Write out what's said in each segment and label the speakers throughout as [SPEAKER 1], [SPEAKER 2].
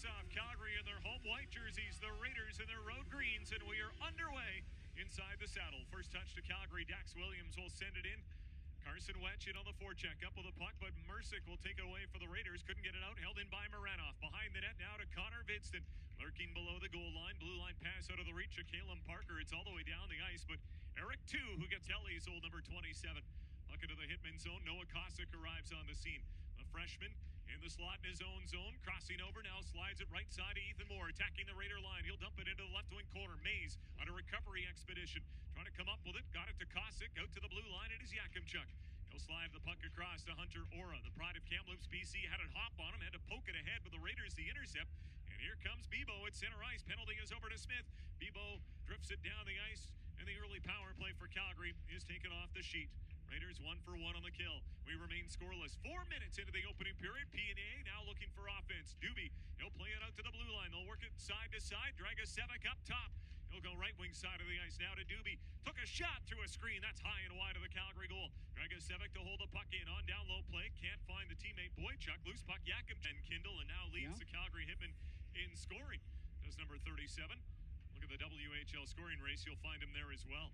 [SPEAKER 1] face-off. Calgary in their home white jerseys, the Raiders in their road greens, and we are underway inside the saddle. First touch to Calgary. Dax Williams will send it in. Carson Wetch in on the forecheck, up with the puck, but Mercick will take it away for the Raiders. Couldn't get it out, held in by Moranoff. Behind the net now to Connor Vidston, lurking below the goal line. Blue line pass out of the reach of Caleb Parker. It's all the way down the ice, but Eric Two, who gets Ellie's old number 27. Puck into the Hitman zone. Noah Kosick arrives on the scene. The freshman in the slot in his own zone. Crossing over now, slides it right side to Ethan Moore. Attacking the Raider line. He'll dump it into the left wing corner. Mays on a recovery expedition. Trying to come up with it. Got it to Kosick. Out to the blue line. It is Yakimchuk. He'll slide the puck across to Hunter Ora. The pride of Kamloops, BC, had it hop on him. Had to poke it ahead, but the Raiders the intercept. And here comes Bebo at center ice. Penalty is over to Smith. Bebo drifts it down the ice. And the early power play for Calgary is taken off the sheet. Raiders 1 for 1 on the kill. We remain scoreless. 4 minutes into the opening period. PA now looking for offense. Doobie, he'll play it out to the blue line. They'll work it side to side. Dragicevic up top. He'll go right wing side of the ice now to Doobie. Took a shot through a screen. That's high and wide of the Calgary goal. Dragicevic to hold the puck in. On down low play. Can't find the teammate Boychuk. Loose puck Yakim and Kindle, and now leads the Calgary Hitmen in scoring. Does number 37. Look at the WHL scoring race. You'll find him there as well.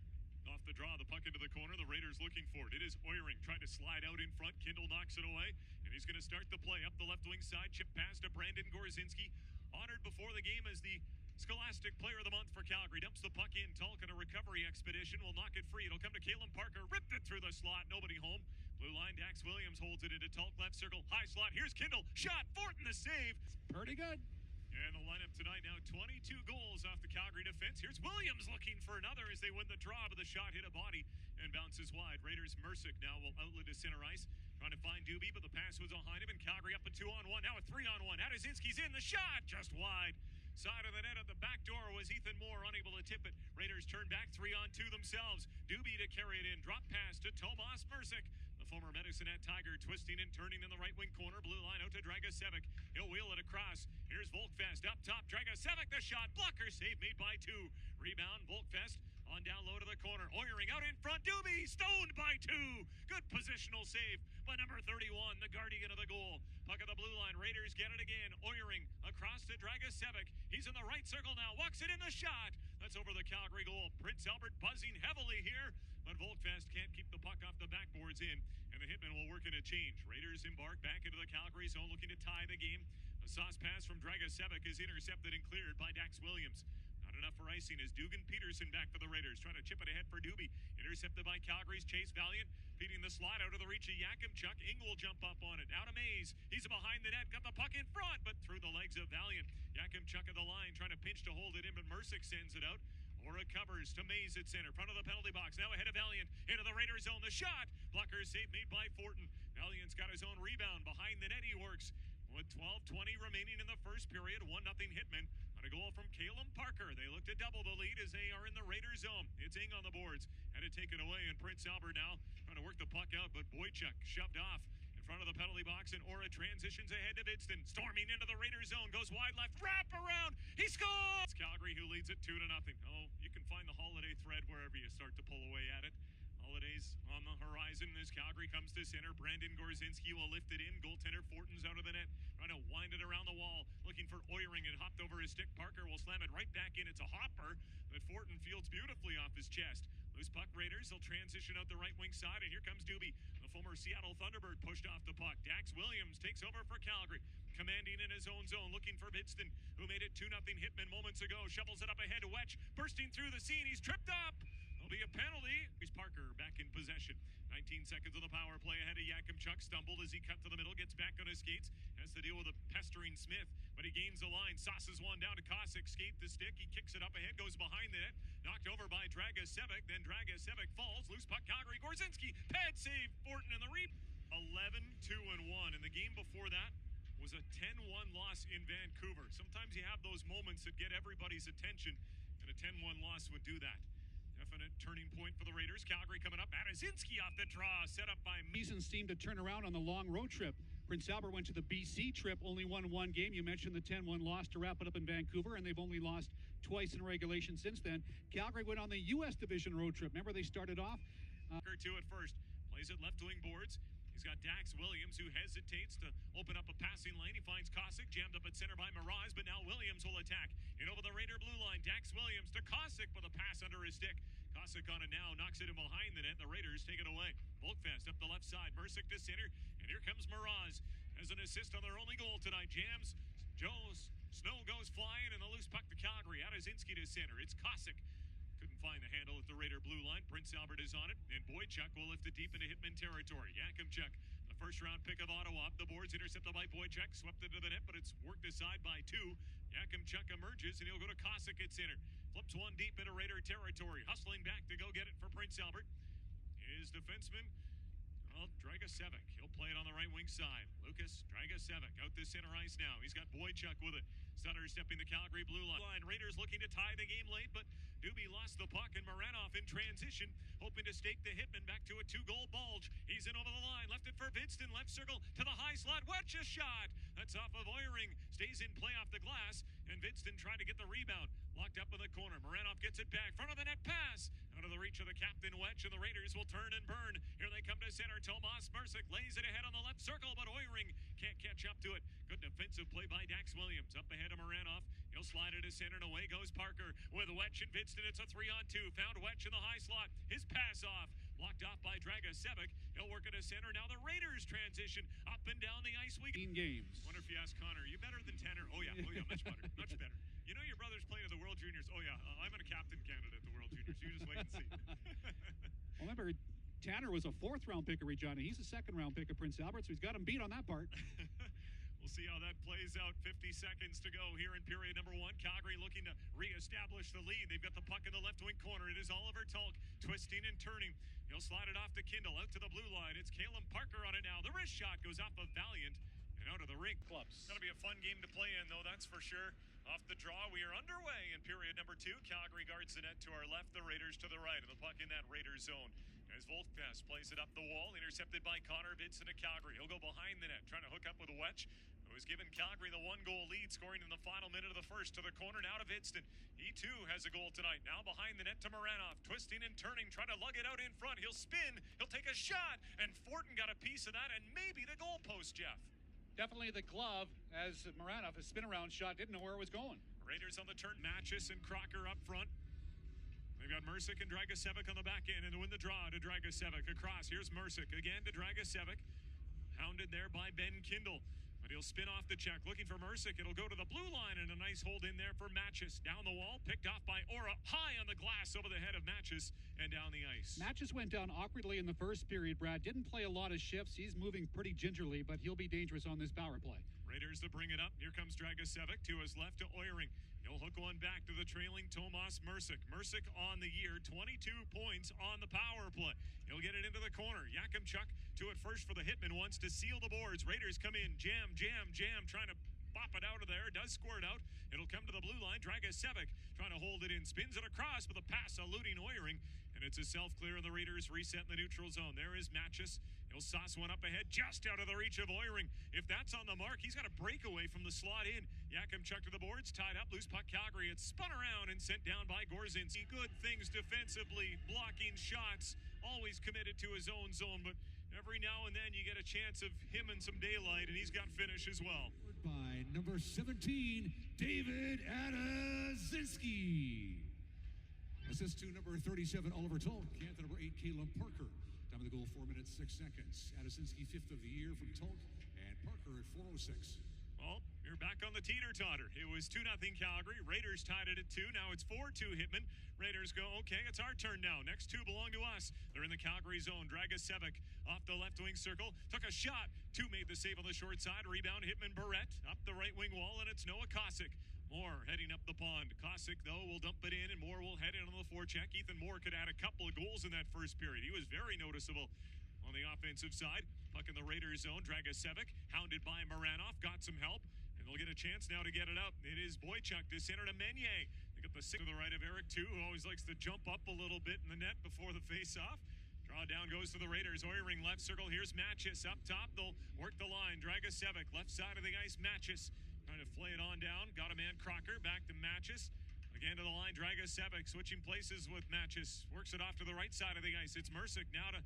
[SPEAKER 1] Off the draw, the puck into the corner. The Raiders looking for it. It is Oiring trying to slide out in front. Kindle knocks it away, and he's going to start the play up the left wing side. Chip pass to Brandon Gorzinski. Honored before the game as the Scholastic Player of the Month for Calgary. Dumps the puck in. Tulk in a recovery expedition will knock it free. It'll come to Caleb Parker. Ripped it through the slot. Nobody home. Blue line, Dax Williams holds it into Tulk. Left circle, high slot. Here's Kindle. Shot. Fortin the save.
[SPEAKER 2] Pretty good.
[SPEAKER 1] And the lineup tonight now 22 goals off the Calgary defense. Here's Williams looking for another as they win the draw, but the shot hit a body and bounces wide. Raiders Mercick now will outlet to center ice. Trying to find Doobie, but the pass was behind him, and Calgary up a 2-on-1. Now a 3-on-1. Adazinski's in. The shot just wide. Side of the net at the back door was Ethan Moore, unable to tip it. Raiders turn back 3-on-2 themselves. Doobie to carry it in. Drop pass to Tomas Mercick. The former Medicine-Hat Tiger twisting and turning in the right wing corner. Blue line out to Dragicevic. He'll wheel it across. Here's Volkfest up top. Dragicevic the shot. Blocker save made by Two. Rebound Volkfest on down low to the corner. Oiring out in front. Doobie stoned by Two. Good positional save by number 31, the guardian of the goal. Puck at the blue line. Raiders get it again. Oiring across to Dragicevic. He's in the right circle now. Walks it in the shot. That's over the Calgary goal. Prince Albert buzzing heavily here, but Volkfest can't keep the puck off the backboards in, and the Hitmen will work in a change. Raiders embark back into the Calgary zone looking to tie the game. A sauce pass from Dragicevic is intercepted and cleared by Dax Williams. Not enough for icing as Dugan Peterson back for the Raiders, trying to chip it ahead for Doobie. Intercepted by Calgary's Chase Valiant, feeding the slot out of the reach of Yakimchuk. Ing will jump up on it. Out of Mays. He's behind the net, got the puck in front, but through the legs of Valiant. Yakimchuk at the line, trying to pinch to hold it in, but Mercick sends it out. Or recovers to Mays at center, front of the penalty box. Now ahead of Valiant, into the Raider zone. The shot! Blocker save made by Fortin. Valiant's got his own rebound. Behind the net he works. With 12:20 remaining in the first period, 1-0 Hitmen on a goal from Caleb Parker. They look to double the lead as they are in the Raider zone. It's Ing on the boards. Had to take it away, and Prince Albert now trying to work the puck out, but Boychuk shoved off in front of the penalty box, and Ora transitions ahead to Vidston. Storming into the Raider zone, goes wide left, wrap around, he scores! It's Calgary who leads it 2-0. Oh, you can find the holiday thread wherever you start to pull away at it. Holidays on the horizon as Calgary comes to center. Brandon Gorzinski will lift it in. Goaltender Fortin's out of the net, trying to wind it around the wall, looking for Oiring, and hopped over his stick. Parker will slam it right back in. It's a hopper that Fortin fields beautifully off his chest. Loose puck Raiders. He'll transition out the right wing side, and here comes Doobie. The former Seattle Thunderbird pushed off the puck. Dax Williams takes over for Calgary, commanding in his own zone, looking for Vidston, who made it 2-0 Hitmen moments ago. Shovels it up ahead to Wetch, bursting through the scene. He's tripped up. There'll be a penalty. Here's Parker back in possession. 19 seconds of the power play ahead of Yakimchuk. Stumbled as he cut to the middle, gets back on his skates, has to deal with a pestering Smith, but he gains the line, sauces one down to Kosick, skate the stick, he kicks it up ahead, goes behind the net, knocked over by Dragicevic, then Dragicevic falls, loose puck Calgary, Gorzinski, pad save, Fortin in the reap. 11-2-1, and the game before that was a 10-1 loss in Vancouver. Sometimes you have those moments that get everybody's attention, and a 10-1 loss would do that. Definite turning point for the Raiders. Calgary coming up. Adazinski off the draw, set up by...
[SPEAKER 2] Season seemed to turn around on the long road trip. Prince Albert went to the BC trip, only won one game. You mentioned the 10-1 loss to wrap it up in Vancouver, and they've only lost twice in regulation since then. Calgary went on the U.S. Division road trip. Remember, they started off...
[SPEAKER 1] Two at first. Plays it left wing boards. He's got Dax Williams, who hesitates to open up a passing lane. He finds Kosick, jammed up at center by Mirage, but now Williams will attack. In over the Raider blue line, Dax Williams to Kosick with a pass under his stick. Kosick on it now, knocks it in behind the net. The Raiders take it away. Volkfest up the left side, Mercick to center, and here comes Mirage as an assist on their only goal tonight. Jams, Snow goes flying, and the loose puck to Calgary. Adazinski to center. It's Kosick. Couldn't find the handle at the Raider blue line. Prince Albert is on it, and Boychuk will lift it deep into Hitman territory. Yakimchuk, the first-round pick of Ottawa, up the boards, intercepted by Boychuk, swept it to the net, but it's worked aside by two. Yakimchuk emerges, and he'll go to Kosick at center. Flips one deep into Raider territory. Hustling back to go get it for Prince Albert is defenseman Dragicevic. He'll play it on the right wing side. Lukas Dragicevic out to center ice now. He's got Boychuk with it. Sutter stepping the Calgary blue line. Raiders looking to tie the game late, but Doobie lost the puck, and Maranoff in transition, hoping to stake the Hitman back to a 2-goal bulge. He's in over the line, left it for Vidston, left circle to the high slot. Wetch a shot. That's off of Oyring. Stays in play off the glass, and Vidston tried to get the rebound. Locked up in the corner. Maranoff gets it back. Front of the net pass. Out of the reach of the captain, Wetch, and the Raiders will turn and burn. Here they come to center. Tomas Mercick lays it ahead on the left circle, but Oyring can't catch up to it. Good defensive play by Dax Williams. Up ahead of Maranoff. He'll slide it to center, and away goes Parker. With Wetch and Vidston, it's a 3-on-2. Found Wetch in the high slot. His pass off. Blocked off by Dragicevic. He'll work it to center. Now the Raiders transition up and down the ice.
[SPEAKER 2] Games.
[SPEAKER 1] Wonder if you ask Connor, are you better than Tanner? Oh yeah, much better, much better. You know your brother's playing at the World Juniors. Oh yeah, I'm a captain candidate at the World Juniors. You just wait and see.
[SPEAKER 2] Well, remember, Tanner was a 4th-round pick of Regina. He's a 2nd-round pick of Prince Albert, so he's got him beat on that part.
[SPEAKER 1] We'll see how that plays out. 50 seconds to go here in period number 1. Calgary looking to reestablish the lead. They've got the puck in the left wing corner. It is Oliver Tulk twisting and turning. He'll slide it off to Kindle, out to the blue line. It's Caleb Parker on it now. The wrist shot goes off of Valiant and out of the rink.
[SPEAKER 2] Clubs.
[SPEAKER 1] Going to be a fun game to play in, though, that's for sure. Off the draw, we are underway in period number 2. Calgary guards the net to our left, the Raiders to the right, and the puck in that Raiders zone. As Volkfest plays it up the wall, intercepted by Connor Vidston to Calgary. He'll go behind the net, trying to hook up with a Wetch, who has given Calgary the 1-goal lead, scoring in the final minute of the first. To the corner now to Vidston. He too has a goal tonight. Now behind the net to Maranoff, twisting and turning, trying to lug it out in front. He'll spin, he'll take a shot, and Fortin got a piece of that, and maybe the goalpost, Jeff.
[SPEAKER 2] Definitely the glove, as Maranoff, a spin-around shot, didn't know where it was going.
[SPEAKER 1] Raiders on the turn, Matches and Crocker up front. They've got Mercick and Dragicevic on the back end, and to win the draw to Dragicevic across. Here's Mercick again to Dragicevic. Hounded there by Ben Kindle. But he'll spin off the check, looking for Mercick. It'll go to the blue line, and a nice hold in there for Matches. Down the wall, picked off by Ora. High on the glass over the head of Matches and down the ice.
[SPEAKER 2] Matches went down awkwardly in the first period, Brad. Didn't play a lot of shifts. He's moving pretty gingerly, but he'll be dangerous on this power play.
[SPEAKER 1] Raiders to bring it up. Here comes Dragicevic to his left to Oyring. He'll hook one back to the trailing Tomas Mercick. Mercick on the year, 22 points on the power play. He'll get it into the corner. Yakimchuk to it first for the Hitmen, wants to seal the boards. Raiders come in, jam, trying to pop it out of there. Does squirt out. It'll come to the blue line. Dragicevic trying to hold it in. Spins it across with a pass eluding Oyring. And it's a self-clear, and the Raiders reset in the neutral zone. There is Matches. He'll sauce one up ahead, just out of the reach of Oyring. If that's on the mark, he's got a breakaway from the slot in. Yakimchuk to the boards, tied up, loose puck Calgary. It's spun around and sent down by Gorzinski. Good things defensively, blocking shots, always committed to his own zone, but every now and then you get a chance of him and some daylight, and he's got finish as well.
[SPEAKER 3] By number 17, David Adazinski. Assist to number 37, Oliver Tulk. And to number 8, Caleb Parker. Time of the goal, 4 minutes, 6 seconds. Adazinski, 5th of the year from Tulk, and Parker at 4:06.
[SPEAKER 1] Well, you're back on the teeter-totter. It was 2-0 Calgary. Raiders tied it at 2. Now it's 4-2 Hitmen. Raiders go, okay, it's our turn now. Next 2 belong to us. They're in the Calgary zone. Dragicevic off the left wing circle. Took a shot. 2 made the save on the short side. Rebound, Hitman Barrett up the right wing wall, and it's Noah Kosick. Moore heading up the pond. Kosick, though, will dump it in, and Moore will head in on the forecheck. Ethan Moore could add a couple of goals in that first period. He was very noticeable on the offensive side. Puck in the Raiders zone. Dragicevic, hounded by Maranoff, got some help, and they'll get a chance now to get it up. It is Boychuk to center to Meunier. They got the 6 to the right of Eric, too, who always likes to jump up a little bit in the net before the face-off. Draw down goes to the Raiders. Oyring left circle. Here's Matches up top. They'll work the line. Dragicevic left side of the ice. Matches trying to flay it on down. Got a man Crocker. Back to Matches. Again to the line. Dragicevic switching places with Matches. Works it off to the right side of the ice. It's Mercick now to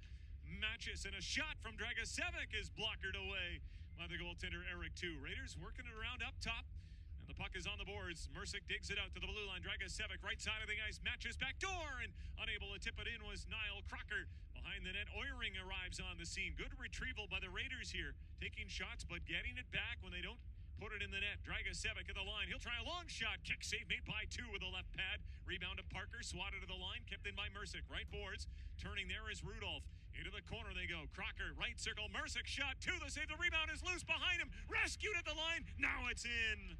[SPEAKER 1] matches, and a shot from Dragicevic is blockered away by the goaltender Eric Tu. Raiders working it around up top, and the puck is on the boards. Mercick digs it out to the blue line. Dragicevic, right side of the ice, matches back door, and unable to tip it in was Niall Crocker. Behind the net, Oiring arrives on the scene. Good retrieval by the Raiders here, taking shots but getting it back when they don't put it in the net. Dragicevic at the line. He'll try a long shot. Kick save made by Tu with a left pad. Rebound to Parker. Swatted to the line. Kept in by Mercick. Right boards. Turning there is Rudolph. Into the corner they go. Crocker, right circle. Mercick shot. Tu the save. The rebound is loose behind him. Rescued at the line. Now it's in.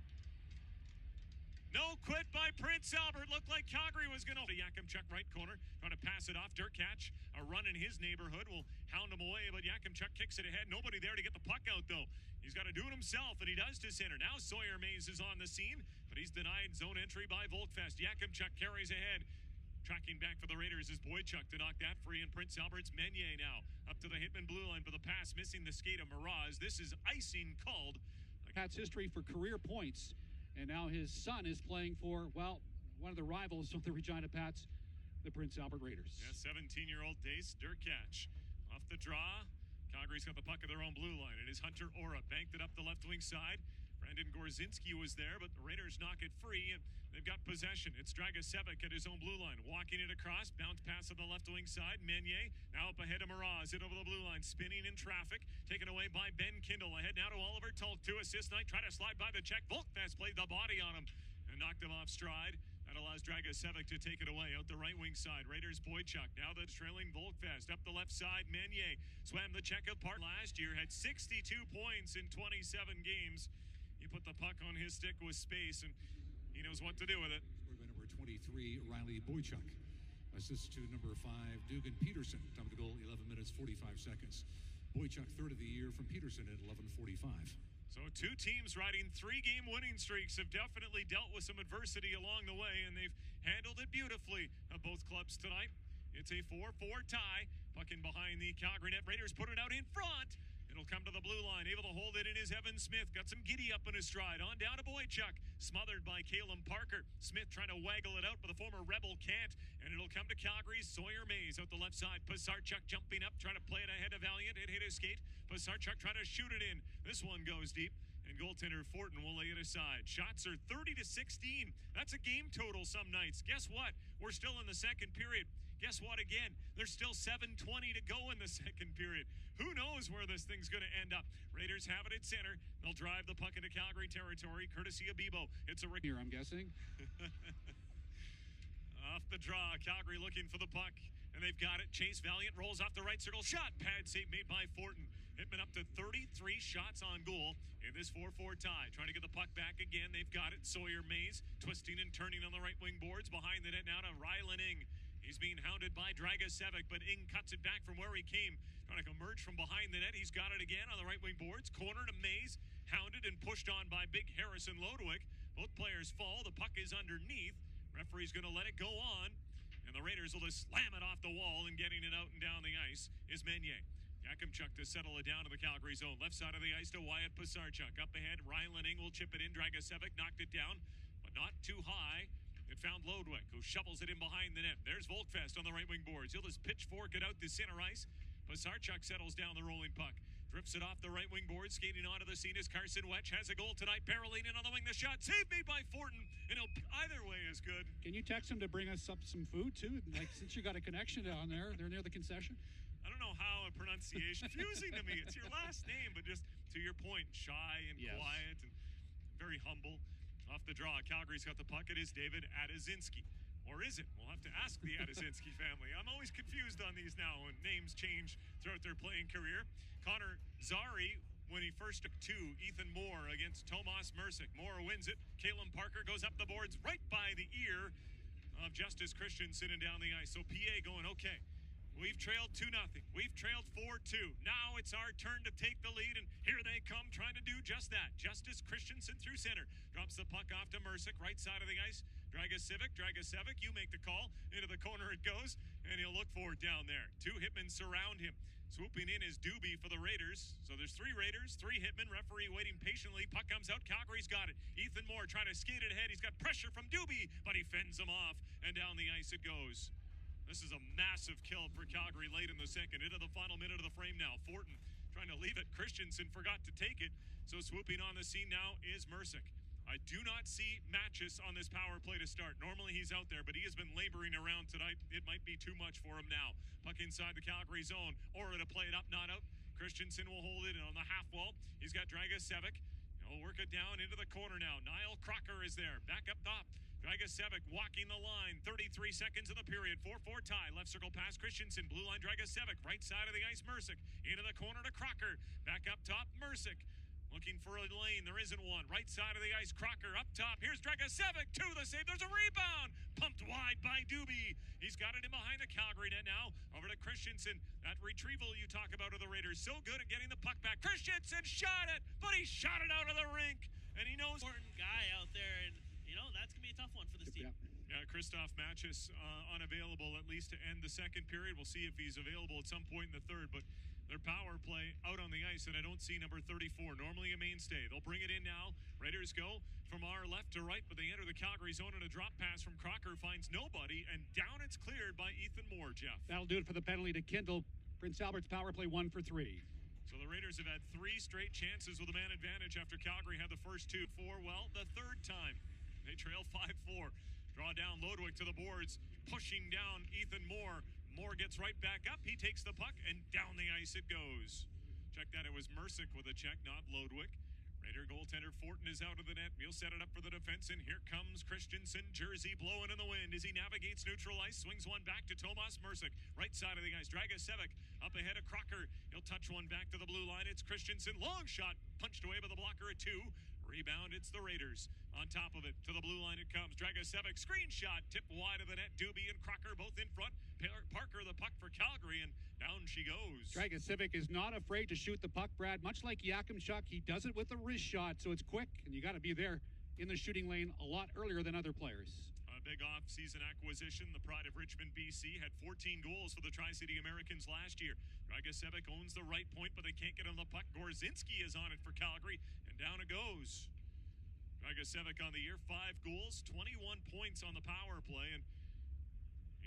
[SPEAKER 1] No quit by Prince Albert. Looked like Calgary was going to. Yakimchuk right corner. Trying to pass it off. Durkach, a run in his neighborhood, will hound him away, but Yakimchuk kicks it ahead. Nobody there to get the puck out, though. He's got to do it himself, and he does to center. Now Sawyer Mays is on the scene, but he's denied zone entry by Volkfest. Yakimchuk carries ahead. Tracking back for the Raiders is Boychuk to knock that free, and Prince Albert's Meunier now up to the Hitman blue line for the pass, missing the skate of Miraz. This is icing called.
[SPEAKER 2] Pat's history for career points. And now his son is playing for, well, one of the rivals of the Regina Pats, the Prince Albert Raiders.
[SPEAKER 1] Yeah, 17-year-old Dace Durkach. Off the draw. Calgary's got the puck at their own blue line. It is Hunter Ora. Banked it up the left wing side. Brandon Gorzinski was there, but the Raiders knock it free, and they've got possession. It's Dragicevic at his own blue line. Walking it across. Bounce pass on the left wing side. Meunier now up ahead of Miraz. Hit over the blue line. Spinning in traffic. Taken away by Ben Kindle. Ahead now to Oliver Tulk. 2 assist night. Try to slide by the check. Volkfest played the body on him and knocked him off stride. That allows Dragicevic to take it away out the right wing side. Raiders Boychuk now the trailing Volkfest. Up the left side, Meunier swam the checkout part last year. Had 62 points in 27 games. He put the puck on his stick with space, and he knows what to do with it.
[SPEAKER 3] Scored by number 23, Riley Boychuk. Assist to number 5, Dugan Peterson. Time of the goal, 11 minutes, 45 seconds. Boychuk, third of the year from Peterson at 11:45.
[SPEAKER 1] So 2 teams riding 3-game winning streaks have definitely dealt with some adversity along the way, and they've handled it beautifully at both clubs tonight. It's a 4-4 tie. Puck in behind the Calgary net. Raiders put it out in front. It'll come to the blue line. Able to hold it in is Evan Smith. Got some giddy up in his stride. On down to Boychuk. Smothered by Calum Parker. Smith trying to waggle it out, but the former Rebel can't. And it'll come to Calgary's Sawyer Mays out the left side. Pasarchuk jumping up, trying to play it ahead of Valiant. It hit his skate. Pasarchuk trying to shoot it in. This one goes deep. And goaltender Fortin will lay it aside. Shots are 30-16. That's a game total some nights. Guess what? We're still in the second period. Guess what again? There's still 7:20 to go in the second period. Who knows where this thing's going to end up? Raiders have it at center. They'll drive the puck into Calgary territory, courtesy of Bebo. It's a
[SPEAKER 2] Here, I'm guessing.
[SPEAKER 1] Off the draw, Calgary looking for the puck, and they've got it. Chase Valiant rolls off the right circle. Shot, pad save made by Fortin. Hitman up to 33 shots on goal in this 4-4 tie. Trying to get the puck back again. They've got it. Sawyer Mays twisting and turning on the right wing boards. Behind the net now to Rylan Ing. He's being hounded by Dragicevic, but Ing cuts it back from where he came. Trying to emerge from behind the net. He's got it again on the right wing boards. Corner to Mays. Hounded and pushed on by big Harrison Lodwick. Both players fall. The puck is underneath. Referee's going to let it go on. And the Raiders will just slam it off the wall, and getting it out and down the ice is Meunier. Yakimchuk to settle it down to the Calgary zone. Left side of the ice to Wyatt Pasarchuk. Up ahead, Rylan Ing will chip it in. Dragicevic knocked it down, but not too high. It found Lodwick, who shovels it in behind the net. There's Volkfest on the right wing boards. He'll just pitchfork it out to center ice. Pasarchuk settles down the rolling puck. Drifts it off the right wing board. Skating onto the scene is Carson Wetch. Has a goal tonight. Barreling in on the wing. The shot saved made by Fortin. And either way is good.
[SPEAKER 2] Can you text him to bring us up some food, too? Like, since you got a connection down there, they're near the concession.
[SPEAKER 1] I don't know how a pronunciation confusing to me. It's your last name, but just to your point, shy and quiet and very humble. Off the draw, Calgary's got the puck. It is David Adazinski. Or is it? We'll have to ask the Adazinski family. I'm always confused on these now when names change throughout their playing career. Connor Zari, when he first took 2, Ethan Moore against Tomas Mercick. Moore wins it. Calum Parker goes up the boards right by the ear of Justice Christian sitting down the ice. So PA going, okay, we've trailed 2-0. We've trailed 4-2. Now it's our turn to take the lead, and here they come trying to do just that. Justice Christensen through center. Drops the puck off to Mercick, right side of the ice. Dragicevic, you make the call. Into the corner it goes, and he'll look for it down there. 2 Hitmen surround him. Swooping in is Doobie for the Raiders. So there's 3 Raiders, 3 Hitmen. Referee waiting patiently. Puck comes out. Calgary's got it. Ethan Moore trying to skate it ahead. He's got pressure from Doobie, but he fends him off, and down the ice it goes. This is a massive kill for Calgary late in the second. Into the final minute of the frame now. Fortin trying to leave it. Christensen forgot to take it. So swooping on the scene now is Mercick. I do not see Matchis on this power play to start. Normally he's out there, but he has been laboring around tonight. It might be too much for him now. Puck inside the Calgary zone. Aura to play it up, not out. Christensen will hold it on the half wall. He's got Dragicevic. He'll work it down into the corner now. Niall Crocker is there. Back up top. Dragicevic walking the line. 33 seconds of the period. 4-4 tie. Left circle pass Christensen. Blue line Dragicevic. Right side of the ice Mercick. Into the corner to Crocker. Back up top Mercick. Looking for a lane. There isn't one. Right side of the ice. Crocker up top. Here's Dragicevic to the save. There's a rebound. Pumped wide by Doobie. He's got it in behind the Calgary net now. Over to Christensen. That retrieval you talk about of the Raiders. So good at getting the puck back. Christensen shot it, but he shot it out of the rink. And he knows.
[SPEAKER 4] Important guy out there. And, that's going to be a tough one for this team.
[SPEAKER 1] Yeah, Christoph Matchis unavailable at least to end the second period. We'll see if he's available at some point in the third. But their power play out on the ice, and I don't see number 34, normally a mainstay. They'll bring it in now. Raiders go from our left to right, but they enter the Calgary zone, and a drop pass from Crocker finds nobody, and down it's cleared by Ethan Moore, Jeff.
[SPEAKER 2] That'll do it for the penalty to Kindle. Prince Albert's power play 1 for 3.
[SPEAKER 1] So the Raiders have had 3 straight chances with a man advantage after Calgary had the first 2. The third time. They trail 5-4. Draw down Lodwick to the boards, pushing down Ethan Moore. Moore gets right back up. He takes the puck, and down the ice it goes. Check that. It was Mercick with a check, not Lodwick. Raider goaltender Fortin is out of the net. He'll set it up for the defense, and here comes Christensen. Jersey blowing in the wind as he navigates neutral ice. Swings one back to Tomas Mercick. Right side of the ice. Dragicevic up ahead of Crocker. He'll touch one back to the blue line. It's Christensen. Long shot. Punched away by the blocker at 2. Rebound, it's the Raiders. On top of it, to the blue line it comes. Dragicevic, screen shot, tipped wide of the net. Doobie and Crocker both in front. Parker the puck for Calgary, and down she goes.
[SPEAKER 2] Dragicevic is not afraid to shoot the puck, Brad. Much like Yakimchuk, he does it with a wrist shot, so it's quick, and you got to be there in the shooting lane a lot earlier than other players.
[SPEAKER 1] A big off-season acquisition. The pride of Richmond, BC, had 14 goals for the Tri-City Americans last year. Dragicevic owns the right point, but they can't get on the puck. Gorzinski is on it for Calgary, and down it goes. Dragicevic on the year, 5 goals, 21 points on the power play, and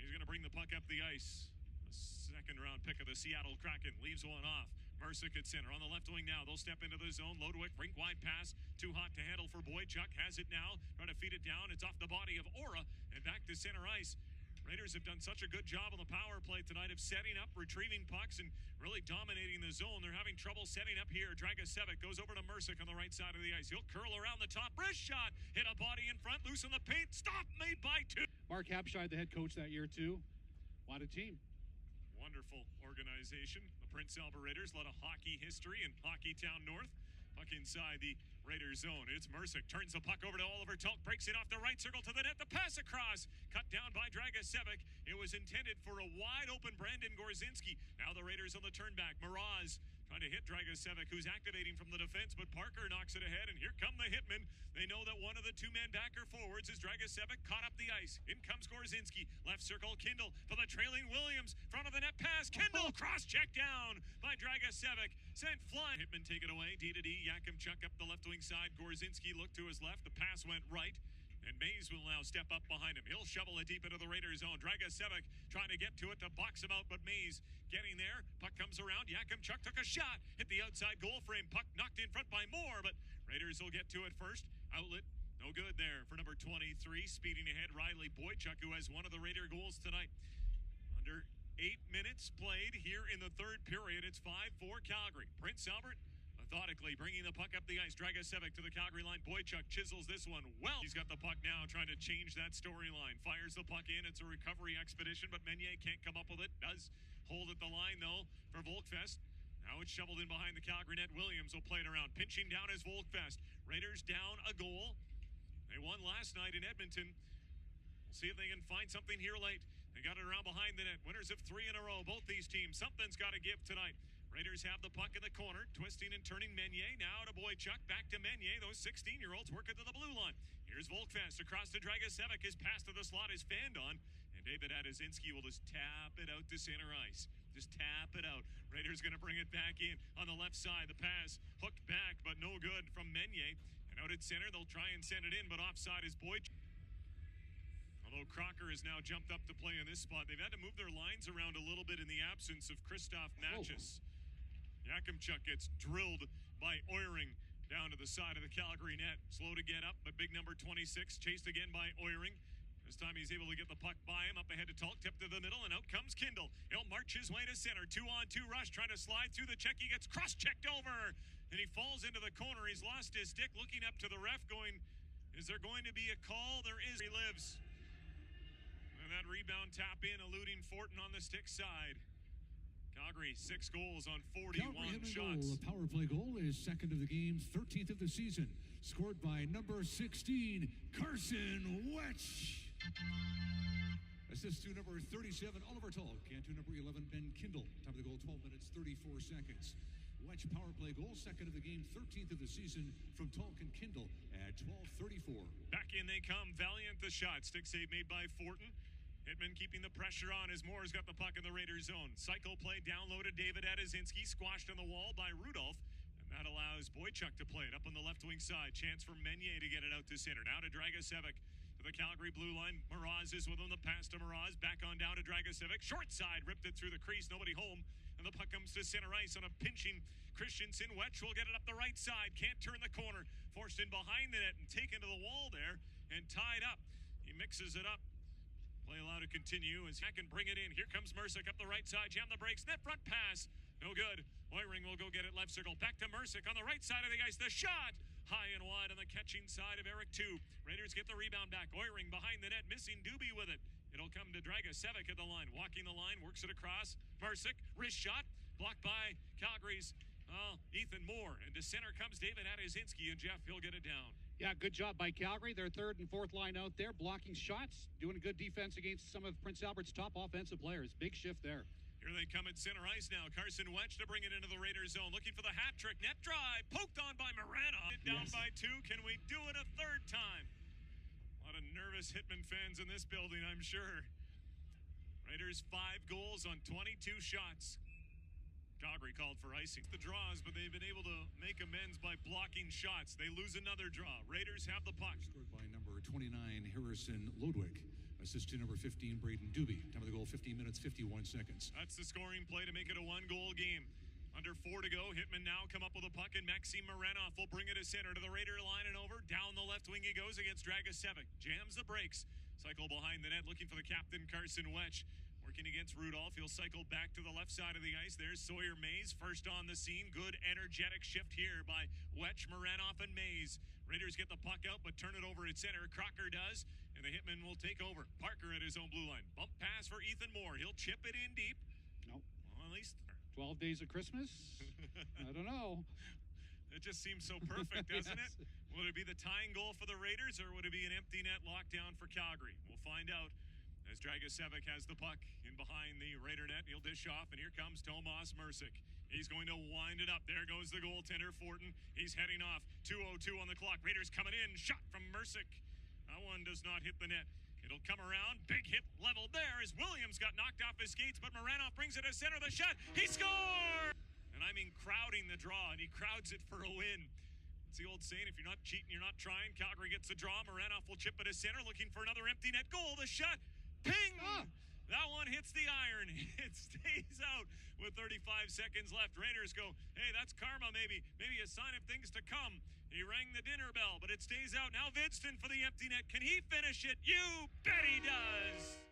[SPEAKER 1] he's going to bring the puck up the ice. The second-round pick of the Seattle Kraken leaves one off. Mercick at center. On the left wing now, they'll step into the zone. Lodwick, rink wide pass. Too hot to handle for Boychuk. Has it now. Trying to feed it down. It's off the body of Aura and back to center ice. Raiders have done such a good job on the power play tonight of setting up, retrieving pucks, and really dominating the zone. They're having trouble setting up here. Dragicevic goes over to Mercick on the right side of the ice. He'll curl around the top. Wrist shot. Hit a body in front. Loose in the paint. Stop made by 2.
[SPEAKER 2] Mark Habscheid, the head coach that year, too. What a team.
[SPEAKER 1] Wonderful organization. The Prince Albert Raiders, a lot of hockey history in Hockey Town North. Puck inside the Raiders zone. It's Mercick. Turns the puck over to Oliver Tulk. Breaks it off the right circle to the net. The pass across. Cut down by Dragicevic. It was intended for a wide open Brandon Gorzinski. Now the Raiders on the turn back. Miraz trying to hit Dragicevic, who's activating from the defense, but Parker knocks it ahead, and here come the Hitmen. They know that one of the 2-man backer forwards is Dragicevic. Caught up the ice. In comes Gorzinski. Left circle, Kindle for the trailing Williams. Front of the net pass. Kindle cross-check down by Dragicevic. Sent flying. Hitmen take it away. D to D. Yakimchuk up the left wing side. Gorzinski looked to his left. The pass went right. And Mays will now step up behind him. He'll shovel it deep into the Raiders zone. Dragicevic trying to get to it to box him out, but Mays getting there. Puck comes around. Yakimchuk took a shot. Hit the outside goal frame. Puck knocked in front by Moore, but Raiders will get to it first. Outlet, no good there for number 23. Speeding ahead, Riley Boychuk, who has one of the Raider goals tonight. Under 8 minutes played here in the third period. It's 5-4 Calgary. Prince Albert methodically bringing the puck up the ice. Dragicevic to the Calgary line. Boychuk chisels this one well. He's got the puck now, trying to change that storyline. Fires the puck in. It's a recovery expedition, but Meunier can't come up with it. Does hold at the line, though, for Volkfest. Now it's shoveled in behind the Calgary net. Williams will play it around. Pinching down is Volkfest. Raiders down a goal. They won last night in Edmonton. We'll see if they can find something here late. They got it around behind the net. Winners of 3 in a row. Both these teams. Something's got to give tonight. Raiders have the puck in the corner, twisting and turning Meunier. Now to Boychuk, back to Meunier. Those 16-year-olds working to the blue line. Here's Volkfest across to Dragicevic. His pass to the slot is fanned on. And David Adezinski will just tap it out to center ice. Just tap it out. Raiders going to bring it back in on the left side. The pass hooked back, but no good from Meunier. And out at center, they'll try and send it in, but offside is Boychuk. On Although Crocker has now jumped up to play in this spot. They've had to move their lines around a little bit in the absence of Christoph Natchez. Yakimchuk gets drilled by Oiring down to the side of the Calgary net. Slow to get up, but big number 26 chased again by Oiring. This time he's able to get the puck by him, up ahead to Tulk, tip to the middle, and out comes Kindle. He'll march his way to center, 2-on-2 rush, trying to slide through the check. He gets cross-checked over, and he falls into the corner. He's lost his stick, looking up to the ref, going, is there going to be a call? There is. He lives. And that rebound tap in, eluding Fortin on the stick side. Calgary, 6 goals on 41
[SPEAKER 3] Calgary Hitmen
[SPEAKER 1] shots.
[SPEAKER 3] goal, a power play goal, is second of the game, 13th of the season. Scored by number 16, Carson Wetch. Assist to number 37, Oliver Tulk, and to number 11, Ben Kindle. Time of the goal, 12 minutes, 34 seconds. Wetch power play goal, second of the game, 13th of the season from Tulk and Kindle at 12:34.
[SPEAKER 1] Back in they come, valiant the shot. Stick save made by Fortin. Hitman keeping the pressure on as Moore's got the puck in the Raiders zone. Cycle play down low to David Adezinski, squashed on the wall by Rudolph. And that allows Boychuk to play it up on the left wing side. Chance for Meunier to get it out to center. Now to Dragicevic. To the Calgary blue line. Mraz is with him. The pass to Mraz. Back on down to Dragicevic. Short side. Ripped it through the crease. Nobody home. And the puck comes to center ice on a pinching Christensen. Wetch will get it up the right side. Can't turn the corner. Forced in behind the net and taken to the wall there. And tied up. He mixes it up. Play allowed to continue as Hack can bring it in. Here comes Mercick up the right side. Jam the brakes. Net front pass. No good. Oiring will go get it left circle. Back to Mercick on the right side of the ice. The shot. High and wide on the catching side of Eric 2. Raiders get the rebound back. Oiring behind the net. Missing Doobie with it. It'll come to Dragicevic at the line. Walking the line. Works it across. Mercick. Wrist shot. Blocked by Calgary's Ethan Moore. And to center comes David Adezinski. And Jeff, he'll get it down.
[SPEAKER 2] Yeah, good job by Calgary. Their third and fourth line out there, blocking shots, doing a good defense against some of Prince Albert's top offensive players. Big shift there.
[SPEAKER 1] Here they come at center ice now. Carson Wetch to bring it into the Raiders zone. Looking for the hat trick. Net drive. Poked on by Maranoff. Down by 2. Can we do it a third time? A lot of nervous Hitman fans in this building, I'm sure. Raiders 5 goals on 22 shots. Calgary called for icing. The draws, but they've been able to make amends by blocking shots. They lose another draw. Raiders have the puck.
[SPEAKER 3] Scored by number 29, Harrison Lodwick. Assist to number 15, Braden Doobie. Time of the goal, 15 minutes, 51 seconds.
[SPEAKER 1] That's the scoring play to make it a 1-goal game. Under 4 to go. Hitman now come up with a puck, and Maxim Maranoff will bring it to center to the Raider line and over. Down the left wing he goes against Dragicevic. Jams the brakes. Cycle behind the net, looking for the captain, Carson Wetch. Working against Rudolph. He'll cycle back to the left side of the ice. There's Sawyer Mays, first on the scene. Good energetic shift here by Wetch, Maranoff, and Mays. Raiders get the puck out, but turn it over at center. Crocker does, and the Hitmen will take over. Parker at his own blue line. Bump pass for Ethan Moore. He'll chip it in deep.
[SPEAKER 2] Nope.
[SPEAKER 1] Well, at least
[SPEAKER 2] 12 days of Christmas? I don't know.
[SPEAKER 1] It just seems so perfect, doesn't
[SPEAKER 2] Yes.
[SPEAKER 1] it? Would it be the tying goal for the Raiders, or would it be an empty net lockdown for Calgary? We'll find out. As Dragicevic has the puck in behind the Raider net, he'll dish off, and here comes Tomas Mercick. He's going to wind it up. There goes the goaltender, Fortin. He's heading off. 2:02 on the clock. Raiders coming in. Shot from Mercick. That one does not hit the net. It'll come around. Big hit leveled there as Williams got knocked off his skates, but Maranoff brings it to center. The shot. He scores! And I mean crowding the draw, and he crowds it for a win. It's the old saying, if you're not cheating, you're not trying. Calgary gets the draw. Maranoff will chip it to center, looking for another empty net goal. The shot. Ping! That one hits the iron. It stays out with 35 seconds left. Raiders go, hey, that's karma maybe. Maybe a sign of things to come. He rang the dinner bell, but it stays out. Now Vidston for the empty net. Can he finish it? You bet he does!